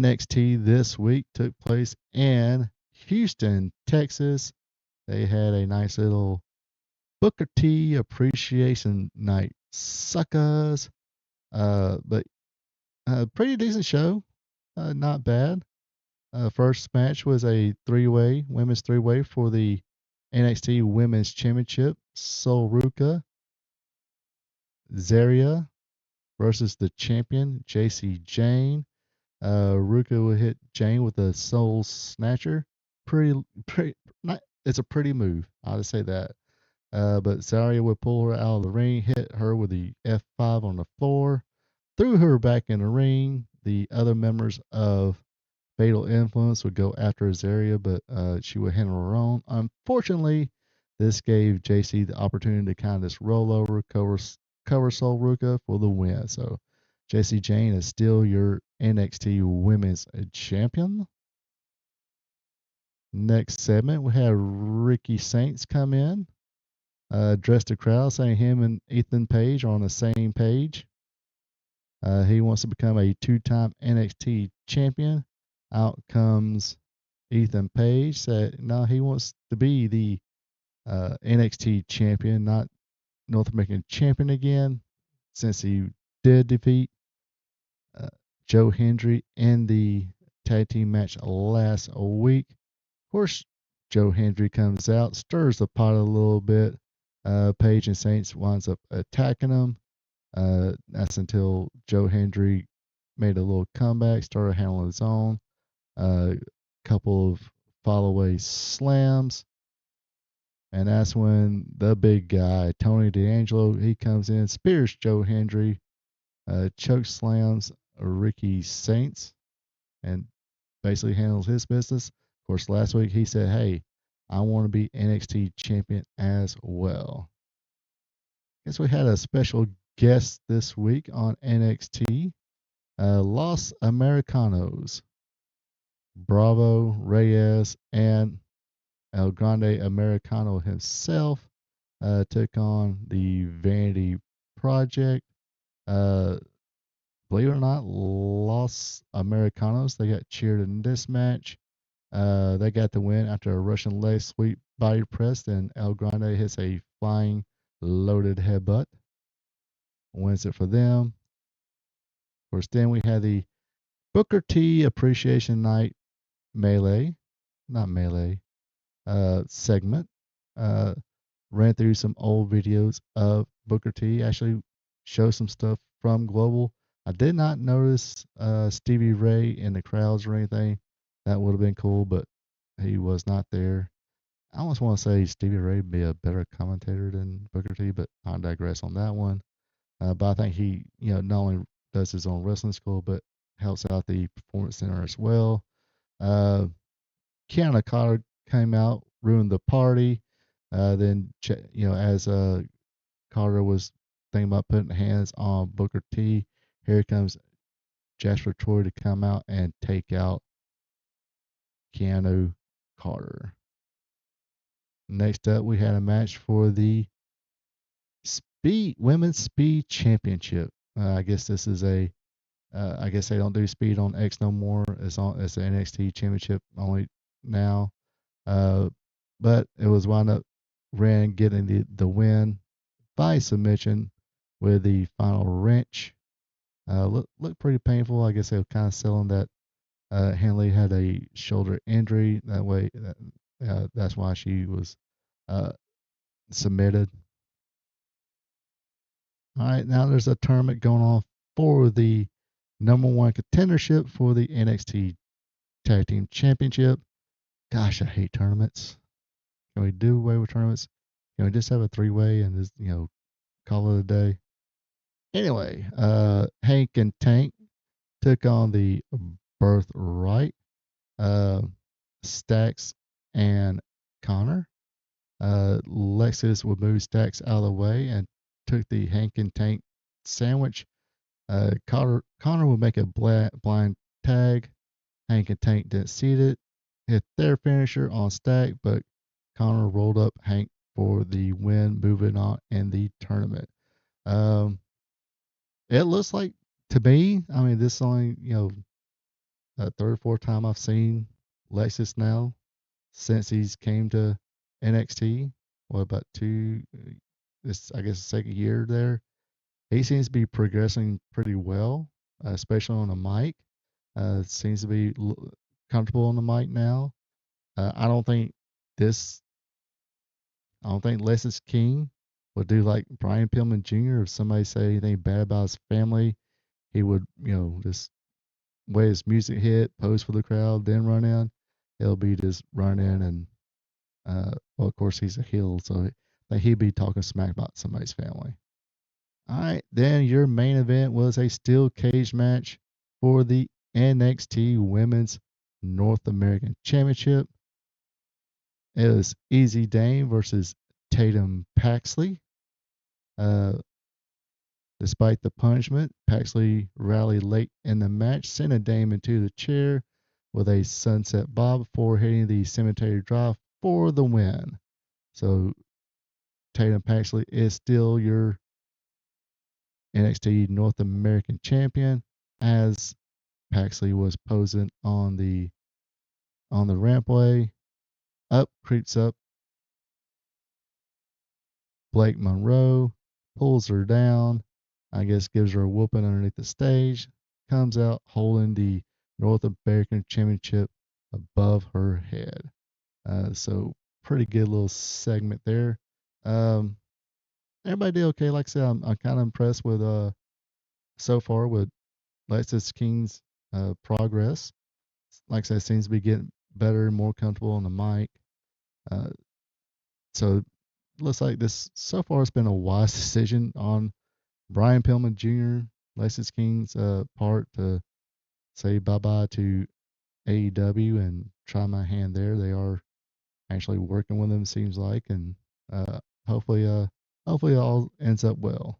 NXT this week took place in Houston, Texas. They had a nice little Booker T appreciation night. Suckers. But pretty decent show. Not bad. First match was a women's three-way for the NXT Women's Championship. Sol Ruka, Zaria versus the champion, JC Jane. Ruka would hit Jane with a Soul Snatcher. Pretty, not, it's a pretty move. I'll just say that. But Zaria would pull her out of the ring, hit her with the F5 on the floor, threw her back in the ring. The other members of Fatal Influence would go after Zaria, but she would handle her own. Unfortunately, this gave JC the opportunity to kind of just roll over, cover Sol Ruka for the win. So JC Jane is still your NXT Women's Champion. Next segment, we had Ricky Saints come in, address the crowd, saying him and Ethan Page are on the same page. He wants to become a two-time NXT champion. Out comes Ethan Page, said no, he wants to be the NXT champion, not North American champion again, since he did defeat Joe Hendry in the tag team match last week. Of course, Joe Hendry comes out, stirs the pot a little bit. Page and Saints winds up attacking him. That's until Joe Hendry made a little comeback, started handling his own. A couple of follow-away slams. And that's when the big guy, Tony D'Angelo, he comes in, spears Joe Hendry, choke slams Ricky Saints, and basically handles his business. Of course, last week he said, hey, I want to be NXT champion as well. Guess we had a special guest this week on NXT, Los Americanos. Bravo, Reyes, and El Grande Americano himself took on the Vanity Project. Believe it or not, Los Americanos, they got cheered in this match. They got the win after a Russian leg sweep body press, and El Grande hits a flying loaded headbutt. Wins it for them. Of course, then we had the Booker T Appreciation Night segment. Ran through some old videos of Booker T. Actually showed some stuff from Global. I did not notice Stevie Ray in the crowds or anything. That would have been cool, but he was not there. I almost want to say Stevie Ray would be a better commentator than Booker T, but I digress on that one. But I think he, not only does his own wrestling school, but helps out the Performance Center as well. Kiana Carter came out, ruined the party. Then, as Carter was thinking about putting hands on Booker T, here comes Jasper Troy to come out and take out Keanu Carter. Next up, we had a match for the Women's Speed Championship. I guess this is I guess they don't do speed on X no more. It's the NXT Championship only now. But it was wound up Ren getting the win by submission with the final wrench. Looked pretty painful. I guess they were kind of selling that Hanley had a shoulder injury. That way, that's why she was submitted. All right, now there's a tournament going on for the number one contendership for the NXT Tag Team Championship. Gosh, I hate tournaments. Can we do away with tournaments? Can we just have a three-way and just, call it a day? Anyway, Hank and Tank took on the Birthright, Stax and Connor. Lexus would move Stax out of the way and took the Hank and Tank sandwich. Connor would make a blind tag. Hank and Tank didn't see it. Hit their finisher on Stack, but Connor rolled up Hank for the win, moving on in the tournament. It looks like, to me, I mean, this only, third or fourth time I've seen Lexus now since he's came to NXT. What about two? This I guess the second year there. He seems to be progressing pretty well, especially on the mic. Seems to be comfortable on the mic now. I don't think this. I don't think Lexus King would do like Brian Pillman Jr. If somebody say anything bad about his family, he would, just way his music hit, pose for the crowd, then run in. He'll be just run in and, well, of course, he's a heel, so he'd be talking smack about somebody's family. All right, then your main event was a steel cage match for the NXT Women's North American Championship. It was Easy Dame versus Tatum Paxley. Uh, Despite the punishment, Paxley rallied late in the match, sending Dame into the chair with a sunset bob before hitting the cemetery drop for the win. So Tatum Paxley is still your NXT North American champion, as Paxley was posing on the rampway. Up creeps up Blake Monroe, pulls her down, I guess gives her a whooping underneath the stage, comes out holding the North American Championship above her head. So pretty good little segment there. Um, Everybody did okay. Like I said, I'm kind of impressed with so far with Lexus King's progress. Like I said, seems to be getting better and more comfortable on the mic. Uh, so looks like this so far it's been a wise decision on Brian Pillman Jr., Lexus King's part to say bye bye to AEW and try my hand there. They are actually working with them, seems like, and uh, hopefully, hopefully, it all ends up well.